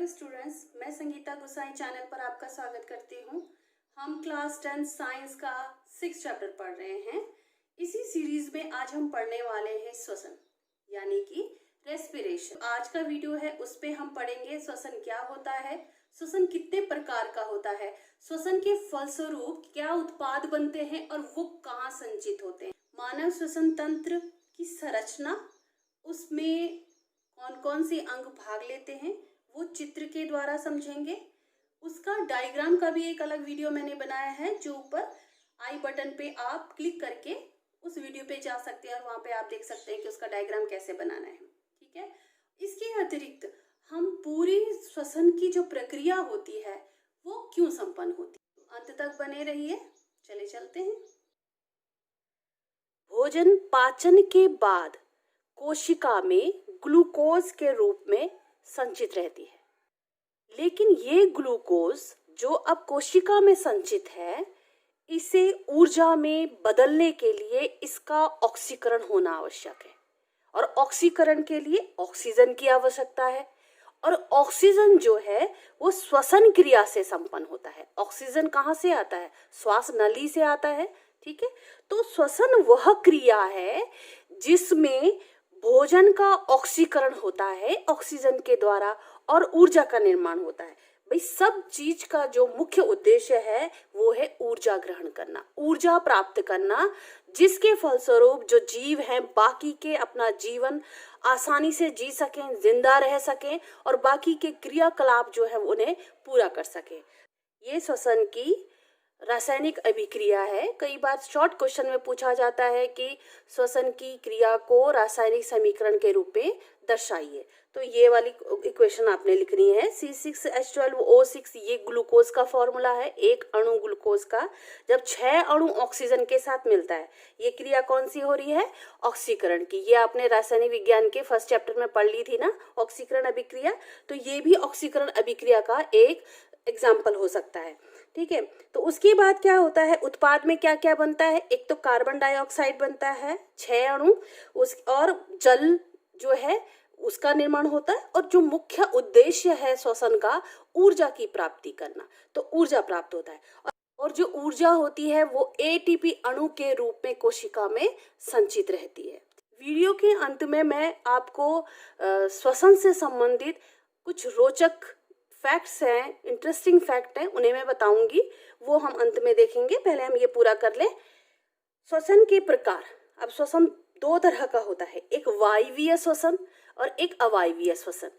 Hello students, मैं संगीता गुसाई channel पर आपका स्वागत करती हूँ। हम क्लास 10 साइंस का 6 चैप्टर पढ़ रहे हैं। इसी सीरीज में आज हम पढ़ने वाले हैं श्वसन यानी कि रेस्पिरेशन। आज का वीडियो है, उस पे हम पढ़ेंगे श्वसन क्या होता है, श्वसन कितने प्रकार का होता है, श्वसन के फलस्वरूप क्या उत्पाद बनते हैं और वो कहाँ संचित होते हैं, मानव श्वसन तंत्र की संरचना, उसमें कौन कौन से अंग भाग लेते हैं वो चित्र के द्वारा समझेंगे। उसका डायग्राम का भी एक अलग वीडियो मैंने बनाया है, जो ऊपर आई बटन पे आप क्लिक करके उस वीडियो पे जा सकते हैं और वहाँ पे आप देख सकते हैं कि उसका डायग्राम कैसे बनाना है। ठीक है, इसके अतिरिक्त हम पूरी श्वसन की जो प्रक्रिया होती है वो क्यों संपन्न होती है, अंत तक बने रहिए। चले चलते हैं। भोजन पाचन के बाद कोशिका में ग्लूकोज के रूप में संचित रहती है, लेकिन ये ग्लूकोज जो अब कोशिका में संचित है, इसे ऊर्जा में बदलने के लिए इसका ऑक्सीकरण होना आवश्यक है और ऑक्सीकरण के लिए ऑक्सीजन की आवश्यकता है और ऑक्सीजन जो है वो श्वसन क्रिया से संपन्न होता है। ऑक्सीजन कहाँ से आता है? श्वास नली से आता है। ठीक है, तो श्वसन वह क्रिया है जिसमें भोजन का ऑक्सीकरण होता है ऑक्सीजन के द्वारा और ऊर्जा का निर्माण होता है। भाई, सब चीज का जो मुख्य उद्देश्य है वो है ऊर्जा ग्रहण करना, ऊर्जा प्राप्त करना, जिसके फलस्वरूप जो जीव हैं बाकी के अपना जीवन आसानी से जी सकें, जिंदा रह सकें और बाकी के क्रियाकलाप जो है उन्हें पूरा कर सकें। ये श्वसन की रासायनिक अभिक्रिया है। कई बार शॉर्ट क्वेश्चन में पूछा जाता है कि श्वसन की क्रिया को रासायनिक समीकरण के रूप में दर्शाइए, तो ये वाली इक्वेशन आपने लिखनी है। C6H12O6 ये ग्लूकोज का फॉर्मूला है। एक अणु ग्लूकोज का जब 6 अणु ऑक्सीजन के साथ मिलता है, ये क्रिया कौन सी हो रही है? ऑक्सीकरण की। ये आपने रासायनिक विज्ञान के फर्स्ट चैप्टर में पढ़ ली थी ना, ऑक्सीकरण अभिक्रिया। तो ये भी ऑक्सीकरण अभिक्रिया का एक एग्जाम्पल हो सकता है। ठीक है, तो उसके बाद क्या होता है, उत्पाद में क्या क्या बनता है? एक तो कार्बन डाइऑक्साइड बनता है 6 अणु, उस और जल जो है उसका निर्माण होता है और जो मुख्य उद्देश्य है श्वसन का, ऊर्जा की प्राप्ति करना, तो ऊर्जा प्राप्त होता है और जो ऊर्जा होती है वो एटीपी अणु के रूप में कोशिका में संचित रहती है। वीडियो के अंत में मैं आपको श्वसन से संबंधित कुछ रोचक फैक्ट्स हैं, इंटरेस्टिंग फैक्ट हैं, उन्हें मैं बताऊंगी, वो हम अंत में देखेंगे। पहले हम ये पूरा कर लें। श्वसन के प्रकार। अब श्वसन 2 तरह का होता है, एक वायवीय श्वसन और एक अवायवीय श्वसन।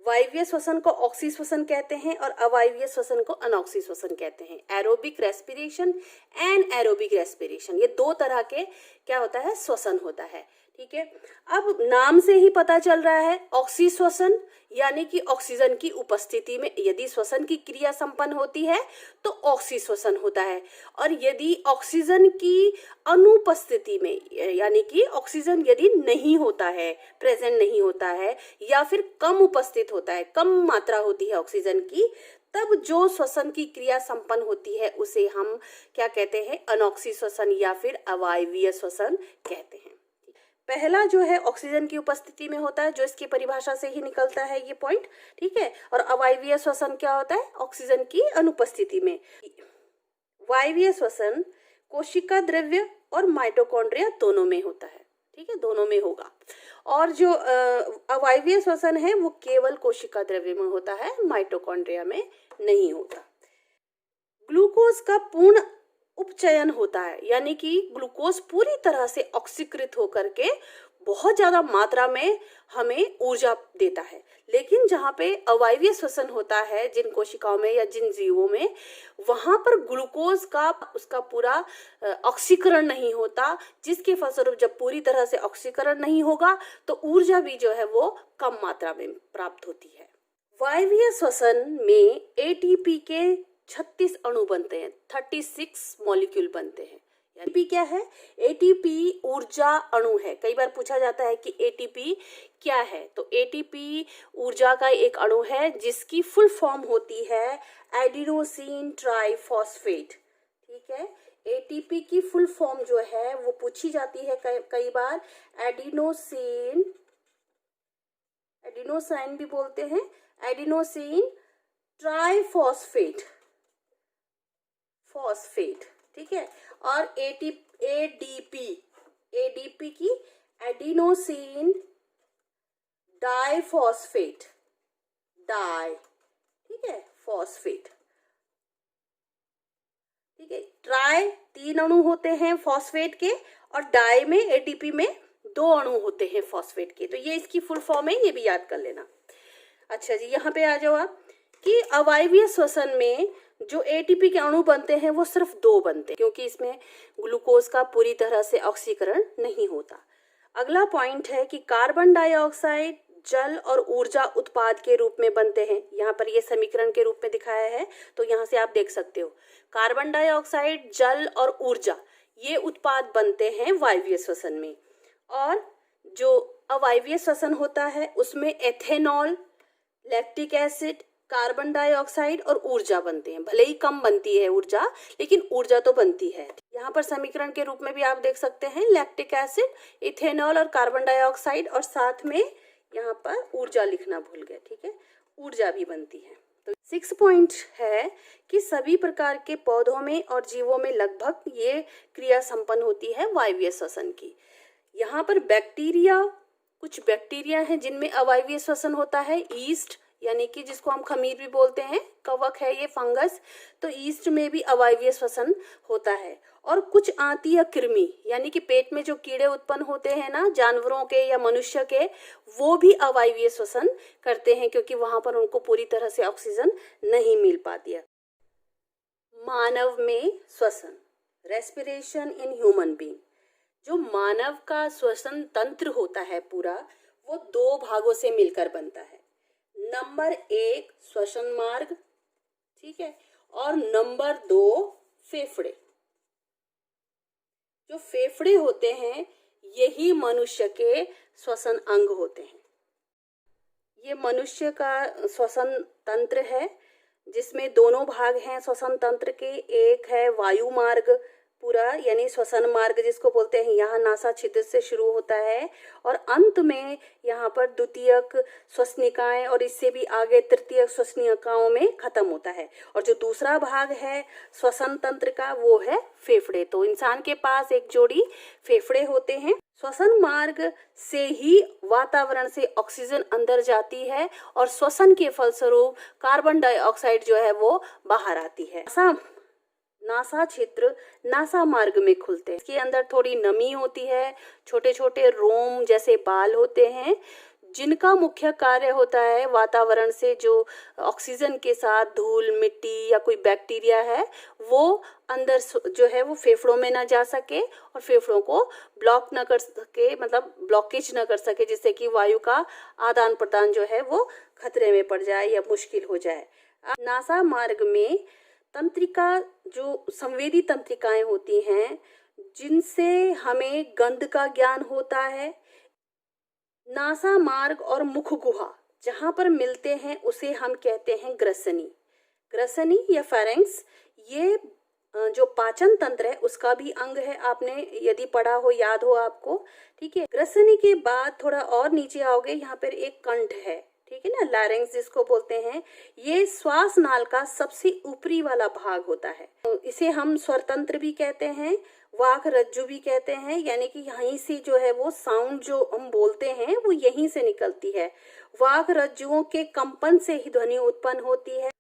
वायवीय श्वसन को ऑक्सी श्वसन कहते हैं और अवायवीय श्वसन को अनऑक्सी श्वसन कहते हैं। Aerobic respiration and aerobic respiration, ये 2 तरह के क्या होता है, श्वसन होता है। ठीक है, अब नाम से ही पता चल रहा है, ऑक्सी श्वसन यानी कि ऑक्सीजन की उपस्थिति में यदि श्वसन की क्रिया संपन्न होती है तो ऑक्सी श्वसन होता है, और यदि ऑक्सीजन की अनुपस्थिति में यानी कि ऑक्सीजन यदि नहीं होता है, प्रेजेंट नहीं होता है या फिर कम उपस्थित होता है, कम मात्रा होती है ऑक्सीजन की, तब जो श्वसन की क्रिया संपन्न होती है उसे हम क्या कहते हैं? अनऑक्सी श्वसन या फिर अवायवीय श्वसन कहते हैं। पहला जो है ऑक्सीजन की उपस्थिति में होता है, जो इसकी परिभाषा से ही निकलता है ये पॉइंट। ठीक है, और अवायवीय श्वसन क्या होता है? ऑक्सीजन की अनुपस्थिति में। वायवीय श्वसन कोशिका द्रव्य और माइटोकॉन्ड्रिया दोनों में होता है। ठीक है, दोनों में होगा। और जो अवायवीय श्वसन है वो केवल कोशिका द्रव्य में होता है, माइटोकॉन्ड्रिया में नहीं होता। ग्लूकोज का पूर्ण उपचयन होता है, यानी कि ग्लूकोज पूरी तरह से ऑक्सीकृत होकर के बहुत ज्यादा मात्रा में हमें ऊर्जा देता है। लेकिन जहाँ पे अवायवीय श्वसन होता है, जिन कोशिकाओं में या जिन जीवों में, वहां पर ग्लूकोज का उसका पूरा ऑक्सीकरण नहीं होता, जिसके फलस्वरूप जब पूरी तरह से ऑक्सीकरण नहीं होगा तो ऊर्जा भी जो है वो कम मात्रा में प्राप्त होती है। वायवीय श्वसन में एटीपी के 36 अणु बनते हैं, 36 मॉलिक्यूल बनते हैं। एटीपी क्या है? एटीपी ऊर्जा अणु है। कई बार पूछा जाता है कि एटीपी क्या है, तो एटीपी ऊर्जा का एक अणु है जिसकी फुल फॉर्म होती है एडिनोसिन ट्राइफॉस्फेट। ठीक है, एटीपी की फुल फॉर्म जो है वो पूछी जाती है कई बार। एडिनोसिन भी बोलते हैं, एडिनोसिन ट्राइफॉस्फेट, फॉस्फेट, ठीक है। और एडीपी, एडीपी की एडिनोसिन डाइफॉस्फेट, डाई, ठीक है, फॉस्फेट, ठीक है। ट्राई 3 अणु होते हैं फॉस्फेट के, और डाई में एटीपी में 2 अणु होते हैं फॉस्फेट के। तो ये इसकी फुल फॉर्म है, ये भी याद कर लेना। अच्छा जी, यहाँ पे आ जाओ आप कि अवायवीय श्वसन में जो एटीपी के अणु बनते हैं वो सिर्फ 2 बनते हैं, क्योंकि इसमें ग्लूकोज का पूरी तरह से ऑक्सीकरण नहीं होता। अगला पॉइंट है कि कार्बन डाइऑक्साइड जल और ऊर्जा उत्पाद के रूप में बनते हैं। यहाँ पर ये समीकरण के रूप में दिखाया है, तो यहाँ से आप देख सकते हो कार्बन डाइऑक्साइड, जल और ऊर्जा ये उत्पाद बनते हैं वायवीय श्वसन में। और जो अवायवीय श्वसन होता है उसमें ethanol, lactic acid, carbon dioxide और ऊर्जा बनते हैं। भले ही कम बनती है ऊर्जा, लेकिन ऊर्जा तो बनती है। यहाँ पर समीकरण के रूप में भी आप देख सकते हैं लैक्टिक एसिड, इथेनॉल और कार्बन डाइऑक्साइड, और साथ में यहाँ पर ऊर्जा लिखना भूल गए, ठीक है, ऊर्जा भी बनती है। तो 6 पॉइंट है कि सभी प्रकार के पौधों में और जीवों में लगभग ये क्रिया संपन्न होती है वायवीय श्वसन की। यहाँ पर बैक्टीरिया, कुछ बैक्टीरिया हैं जिनमें अवायवीय श्वसन होता है। ईस्ट यानी कि जिसको हम खमीर भी बोलते हैं, कवक है ये, फंगस, तो ईस्ट में भी अवायवीय श्वसन होता है। और कुछ आंतीय कृमि यानी कि पेट में जो कीड़े उत्पन्न होते हैं ना जानवरों के या मनुष्य के, वो भी अवायवीय श्वसन करते हैं, क्योंकि वहां पर उनको पूरी तरह से ऑक्सीजन नहीं मिल पाती है। मानव में श्वसन, रेस्पिरेशन इन ह्यूमन बीइंग, जो मानव का श्वसन तंत्र होता है पूरा, वो 2 भागों से मिलकर बनता है। नंबर 1 श्वसन मार्ग, ठीक है, और नंबर 2 फेफड़े। जो फेफड़े होते हैं यही मनुष्य के श्वसन अंग होते हैं। ये मनुष्य का श्वसन तंत्र है जिसमें दोनों भाग हैं श्वसन तंत्र के। एक है वायु मार्ग पूरा, यानी श्वसन मार्ग जिसको बोलते हैं, यहाँ नासा छिद्र से शुरू होता है और अंत में यहाँ पर द्वितीयक श्वसनिकाएं और इससे भी आगे तृतीयक श्वसनिकाओं में खत्म होता है। और जो दूसरा भाग है श्वसन तंत्र का वो है फेफड़े। तो इंसान के पास एक जोड़ी फेफड़े होते हैं। श्वसन मार्ग से ही वातावरण से ऑक्सीजन अंदर जाती है और श्वसन के फलस्वरूप कार्बन डाइऑक्साइड जो है वो बाहर आती है। नासा छिद्र नासा मार्ग में खुलते हैं। इसके अंदर थोड़ी नमी होती है, छोटे छोटे रोम जैसे बाल होते हैं, जिनका मुख्य कार्य होता है वातावरण से जो ऑक्सीजन के साथ धूल, मिट्टी या कोई बैक्टीरिया है वो अंदर जो है वो फेफड़ों में ना जा सके और फेफड़ों को ब्लॉक ना कर सके, मतलब ब्लॉकेज ना कर सके, जिससे कि वायु का आदान प्रदान जो है वो खतरे में पड़ जाए या मुश्किल हो जाए। नासा मार्ग में तंत्रिका, जो संवेदी तंत्रिकाएं होती हैं जिनसे हमें गंध का ज्ञान होता है। नासा मार्ग और मुख गुहा जहां पर मिलते हैं उसे हम कहते हैं ग्रसनी। ग्रसनी या फेरेंक्स ये जो पाचन तंत्र है उसका भी अंग है, आपने यदि पढ़ा हो, याद हो आपको, ठीक है। ग्रसनी के बाद थोड़ा और नीचे आओगे, यहाँ पर एक कंठ है, ठीक है ना, लैरिंक्स जिसको बोलते हैं। ये श्वास नाल का सबसे ऊपरी वाला भाग होता है। तो इसे हम स्वरतंत्र भी कहते हैं, वाक रज्जु भी कहते हैं, यानी कि यहीं से जो है वो साउंड जो हम बोलते हैं वो यहीं से निकलती है। वाक रज्जुओं के कंपन से ही ध्वनि उत्पन्न होती है।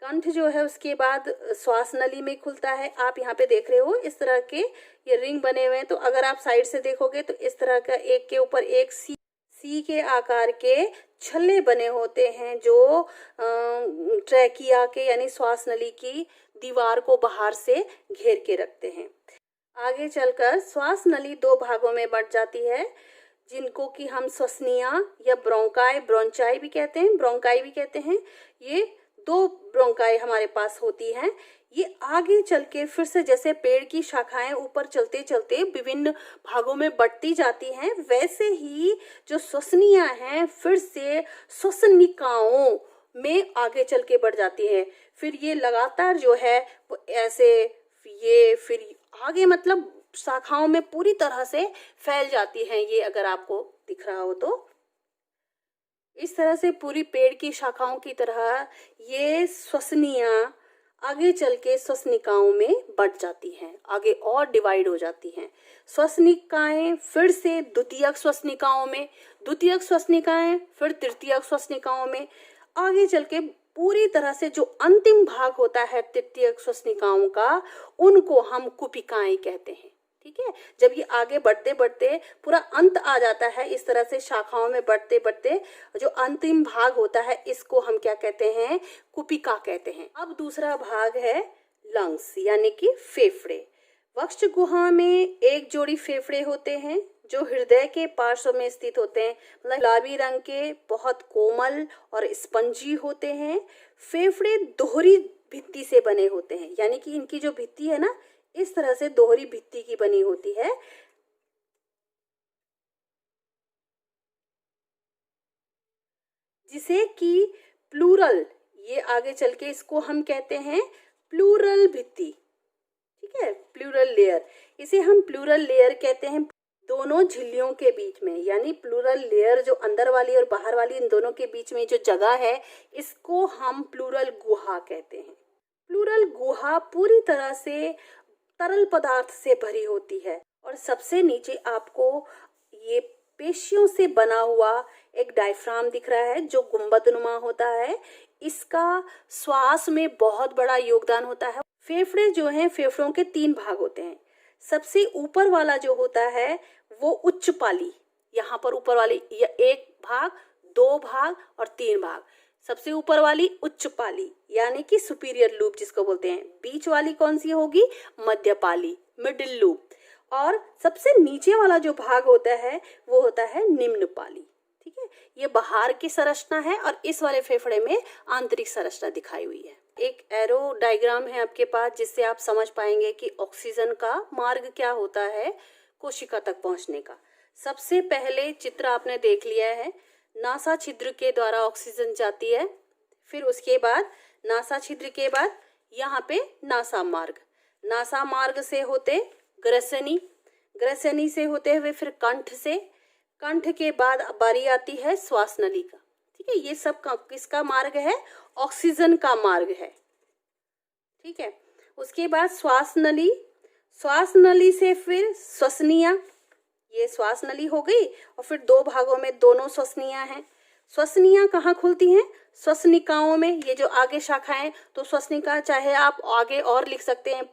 कंठ जो है उसके बाद श्वास नली में खुलता है। आप यहाँ पे देख रहे हो इस तरह के ये रिंग बने हुए हैं, तो अगर आप साइड से देखोगे तो इस तरह का एक के ऊपर एक सी के आकार के छल्ले बने होते हैं जो ट्रैकिया के यानी श्वास नली की दीवार को बाहर से घेर के रखते हैं। आगे चलकर श्वास नली 2 भागों में बंट जाती है, जिनको कि हम श्वसनिया या ब्रोंकाई, ब्रोंचाई भी कहते हैं, ब्रोंकाई भी कहते हैं। ये 2 ब्रोंकाई हमारे पास होती हैं। ये आगे चल के फिर से जैसे पेड़ की शाखाएं ऊपर चलते चलते विभिन्न भागों में बढ़ती जाती हैं, वैसे ही जो श्वसनिया हैं फिर से श्वसनिकाओं में आगे चल के बढ़ जाती है। फिर ये लगातार जो है वो ऐसे ये फिर आगे मतलब शाखाओं में पूरी तरह से फैल जाती हैं। ये अगर आपको दिख रहा हो तो इस तरह से पूरी पेड़ की शाखाओं की तरह ये श्वसनियां आगे चल के श्वसनिकाओं में बढ़ जाती हैं, आगे और डिवाइड हो जाती हैं। श्वसनिकाएं फिर से द्वितीयक श्वसनिकाओं में, द्वितीयक श्वसनिकाएं फिर तृतीयक श्वसनिकाओं में, आगे चल के पूरी तरह से जो अंतिम भाग होता है तृतीयक श्वसनिकाओं का, उनको हम कुपिकाएं कहते हैं। ठीक है, जब ये आगे बढ़ते बढ़ते पूरा अंत आ जाता है, इस तरह से शाखाओं में बढ़ते बढ़ते जो अंतिम भाग होता है, इसको हम क्या कहते हैं, कुपिका कहते हैं। अब दूसरा भाग है लंग्स यानी कि फेफड़े। वक्ष गुहा में एक जोड़ी फेफड़े होते हैं जो हृदय के पार्श्व में स्थित होते हैं, मतलब गुलाबी रंग के, बहुत कोमल और स्पंजी होते हैं। फेफड़े दोहरी भित्ति से बने होते हैं, यानी कि इनकी जो भित्ति है ना, इस तरह से दोहरी भित्ति की बनी होती है। जिसे कि प्लूरल, ये आगे चल के इसको हम कहते हैं प्लूरल भित्ति। ठीक है, प्लूरल लेयर, इसे हम प्लूरल लेयर कहते हैं। दोनों झिल्लियों के बीच में, यानी प्लूरल लेयर जो अंदर वाली और बाहर वाली, इन दोनों के बीच में जो जगह है, इसको हम प्लूरल गुहा कहते हैं। प्लूरल गुहा पूरी तरह से तरल पदार्थ से भरी होती है और सबसे नीचे आपको ये पेशियों से बना हुआ एक डायफ्राम दिख रहा है जो गुंबदनुमा होता है। इसका श्वास में बहुत बड़ा योगदान होता है। फेफड़े जो हैं, फेफड़ों के 3 भाग होते हैं। सबसे ऊपर वाला जो होता है वो उच्च पाली, यहाँ पर ऊपर वाली 1 भाग, 2 भाग और 3 भाग। सबसे ऊपर वाली उच्च पाली यानी कि सुपीरियर लूप जिसको बोलते हैं। बीच वाली कौन सी होगी, मध्य पाली, मिडिल लूप। और सबसे नीचे वाला जो भाग होता है वो होता है निम्न पाली। ठीक है, ये बाहर की संरचना है और इस वाले फेफड़े में आंतरिक संरचना दिखाई हुई है। एक एरो डायग्राम है आपके पास जिससे आप समझ पाएंगे कि ऑक्सीजन का मार्ग क्या होता है कोशिका तक पहुंचने का। सबसे पहले चित्र आपने देख लिया है, नासा छिद्र के द्वारा ऑक्सीजन जाती है। फिर उसके बाद नासा छिद्र के बाद यहाँ पे नासा मार्ग, नासा मार्ग से होते ग्रसनी, ग्रसनी से होते हुए फिर कंठ से, कंठ के बाद बारी आती है श्वास नली का। ठीक है, ये सब किसका मार्ग है, ऑक्सीजन का मार्ग है। ठीक है, उसके बाद श्वास नली, श्वास नली से फिर श्वसनिया, ये श्वास नली हो गई और फिर 2 भागों में दोनों श्वसनियां हैं। श्वसनियां कहाँ खुलती हैं, श्वसनिकाओं में। ये जो आगे शाखाएं, तो श्वसनिका चाहे आप आगे और लिख सकते हैं,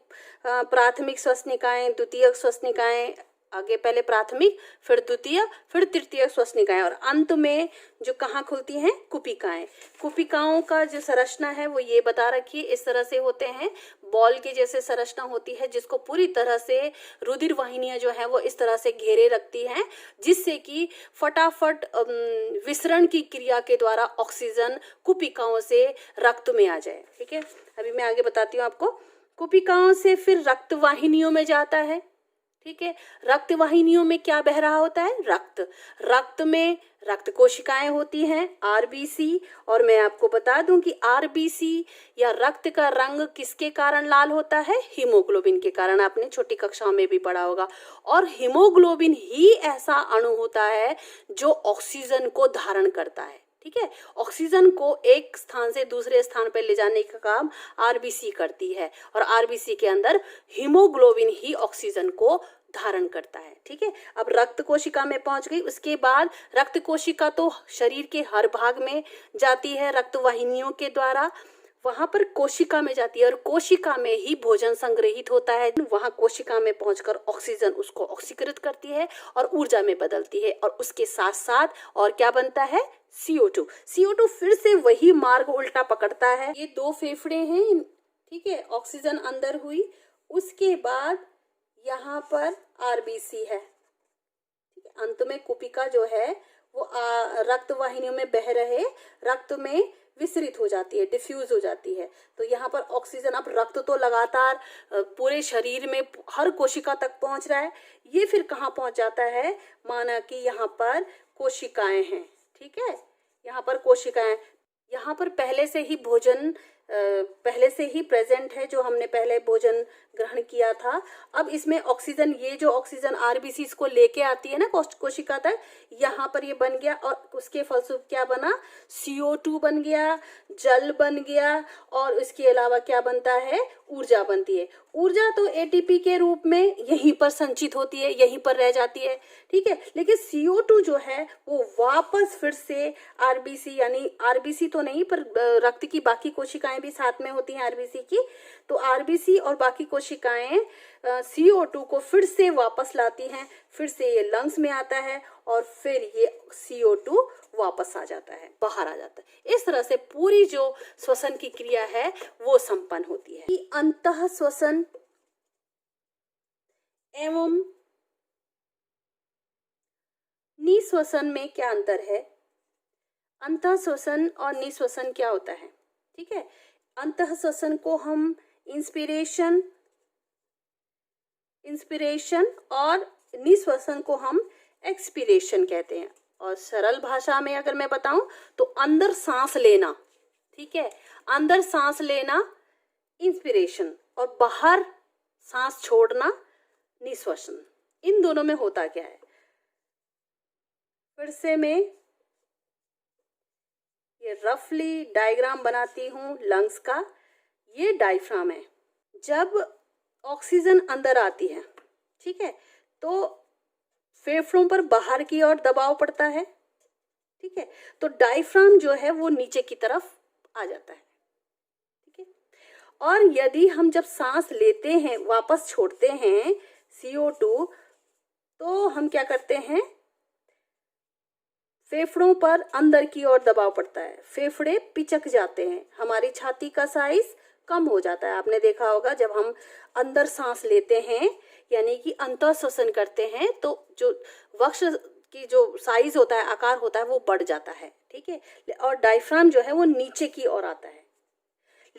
प्राथमिक श्वसनिकाएं, द्वितीयक श्वसनिकाएं, आगे पहले प्राथमिक फिर द्वितीय फिर तृतीय श्वसनिकाएं, और अंत में जो कहाँ खुलती हैं, कुपिकाएं। कुपिकाओं का जो संरचना है वो ये बता रखी है, इस तरह से होते हैं, बॉल के जैसे संरचना होती है जिसको पूरी तरह से रुधिर वाहिनियां जो है वो इस तरह से घेरे रखती हैं, जिससे कि फटाफट विसरण की क्रिया के द्वारा ऑक्सीजन कुपिकाओं से रक्त में आ जाए। ठीक है, अभी मैं आगे बताती हूँ आपको। कुपिकाओं से फिर रक्त वाहिनियों में जाता है। ठीक है, रक्त वाहिनियों में क्या बह रहा होता है, रक्त। रक्त में रक्त कोशिकाएं होती हैं, आरबीसी। और मैं आपको बता दूं कि आरबीसी या रक्त का रंग किसके कारण लाल होता है, हीमोग्लोबिन के कारण। आपने छोटी कक्षाओं में भी पढ़ा होगा। और हीमोग्लोबिन ही ऐसा अणु होता है जो ऑक्सीजन को धारण करता है। ठीक है, ऑक्सीजन को एक स्थान से दूसरे स्थान पर ले जाने का काम आरबीसी करती है और आरबीसी के अंदर हीमोग्लोबिन ही ऑक्सीजन को धारण करता है। ठीक है, अब रक्त कोशिका में पहुंच गई। उसके बाद रक्त कोशिका तो शरीर के हर भाग में जाती है रक्त वाहिनियों के द्वारा, वहां पर कोशिका में जाती है और कोशिका में ही भोजन संग्रहित होता है। वहां कोशिका में पहुंचकर ऑक्सीजन उसको ऑक्सीकृत करती है और ऊर्जा में बदलती है, और उसके साथ साथ और क्या बनता है, CO2। CO2 फिर से वही मार्ग उल्टा पकड़ता है। ये 2 फेफड़े हैं। ठीक है, ऑक्सीजन अंदर हुई, उसके बाद यहाँ पर आरबीसी है। ठीक है, अंत में कुपिका जो है वो रक्त वाहिनियों में बह रहे रक्त में विसरित हो जाती है, डिफ्यूज हो जाती है। तो यहाँ पर ऑक्सीजन, अब रक्त तो लगातार पूरे शरीर में हर कोशिका तक पहुंच रहा है। ये फिर कहाँ पहुंच जाता है, माना कि यहाँ पर कोशिकाएं हैं। ठीक है, यहाँ पर कोशिकाएं, यहाँ पर पहले से ही भोजन पहले से ही प्रेजेंट है, जो हमने पहले भोजन ग्रहण किया था। अब इसमें ऑक्सीजन, ये जो ऑक्सीजन आरबीसीज को लेके आती है ना कोशिका तक, यहाँ पर ये बन गया और उसके फलस्वरूप क्या बना, CO2 बन गया, जल बन गया, और इसके अलावा क्या बनता है, ऊर्जा बनती है। ऊर्जा तो एटीपी के रूप में यहीं पर संचित होती है, यहीं पर रह जाती है, ठीक है। लेकिन CO2 जो है वो वापस फिर से आरबीसी, यानी आरबीसी तो नहीं पर रक्त की बाकी कोशिकाएं भी साथ में होती हैं आरबीसी की, तो आरबीसी और बाकी कोशिकाएं CO2 को फिर से वापस लाती हैं, फिर से ये लंग्स में आता है और फिर ये CO2 वापस आ जाता है, बाहर आ जाता है। इस तरह से पूरी जो श्वसन की क्रिया है वो संपन्न होती है। अंतः श्वसन एवं निश्वसन में क्या अंतर है? अंतः श्वसन और निश्वसन क्या होता है, ठीक है। अंतः श्वसन को हम इंस्पिरेशन और निश्वसन को हम एक्सपीरेशन कहते हैं। और सरल भाषा में अगर मैं बताऊं तो अंदर सांस लेना, ठीक है, अंदर सांस लेना इंस्पिरेशन और बाहर सांस छोड़ना निश्वसन। इन दोनों में होता क्या है, फिर से मैं ये रफली डायग्राम बनाती हूँ लंग्स का। ये डायफ्राम है, जब ऑक्सीजन अंदर आती है, ठीक है, तो फेफड़ों पर बाहर की ओर दबाव पड़ता है, ठीक है, तो डायफ्राम जो है वो नीचे की तरफ आ जाता है, ठीक है। और यदि हम जब सांस लेते हैं, वापस छोड़ते हैं CO2, तो हम क्या करते हैं, फेफड़ों पर अंदर की ओर दबाव पड़ता है, फेफड़े पिचक जाते हैं, हमारी छाती का साइज कम हो जाता है। आपने देखा होगा जब हम अंदर सांस लेते हैं यानी कि अंतः श्वसन करते हैं तो जो वक्ष की जो साइज होता है, आकार होता है, वो बढ़ जाता है, ठीक है, और डायफ्राम जो है वो नीचे की ओर आता है।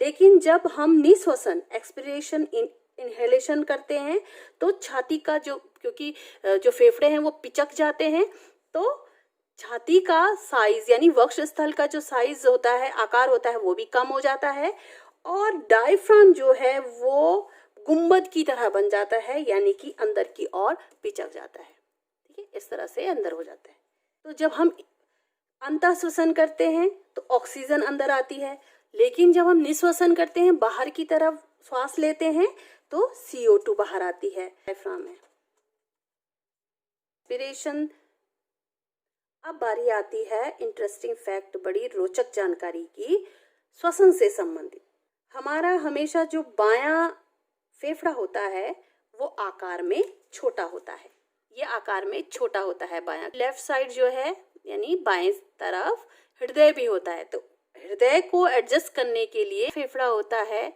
लेकिन जब हम निश्वसन एक्सपिरेशन इनहेलेशन करते हैं तो छाती का जो, क्योंकि जो फेफड़े हैं वो पिचक जाते हैं, तो छाती का साइज यानी वक्ष स्थल का जो साइज होता है, आकार होता है, वो भी कम हो जाता है और डायफ्राम जो है वो गुंबद की तरह बन जाता है, यानी कि अंदर की ओर पिचक जाता है, ठीक है, इस तरह से अंदर हो जाता है। तो जब हम अंतः श्वसन करते हैं तो ऑक्सीजन अंदर आती है, लेकिन जब हम निश्वसन करते हैं, बाहर की तरफ श्वास लेते हैं, तो CO2 बाहर आती है, डायफ्राम है। इंस्पिरेशन। अब बारी आती है इंटरेस्टिंग फैक्ट, बड़ी रोचक जानकारी की, श्वसन से संबंधित। हमारा हमेशा जो बायां फेफड़ा होता है वो आकार में छोटा होता है, ये आकार में छोटा होता है बायां। लेफ्ट साइड जो है यानी बाएं तरफ हृदय भी होता है, तो हृदय को एडजस्ट करने के लिए फेफड़ा होता है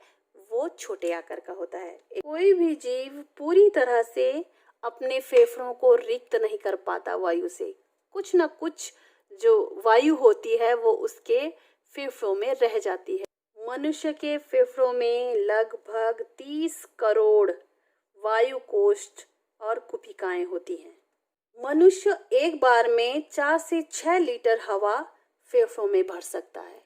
वो छोटे आकार का होता है। कोई भी जीव पूरी तरह से अपने फेफड़ों को रिक्त नहीं कर पाता वायु से, कुछ न कुछ जो वायु होती है वो उसके फेफड़ों में रह जाती है। मनुष्य के फेफड़ों में लगभग 30 करोड़ वायु कोष्ठ और कुपिकाएं होती हैं। मनुष्य एक बार में 4 से 6 लीटर हवा फेफड़ों में भर सकता है।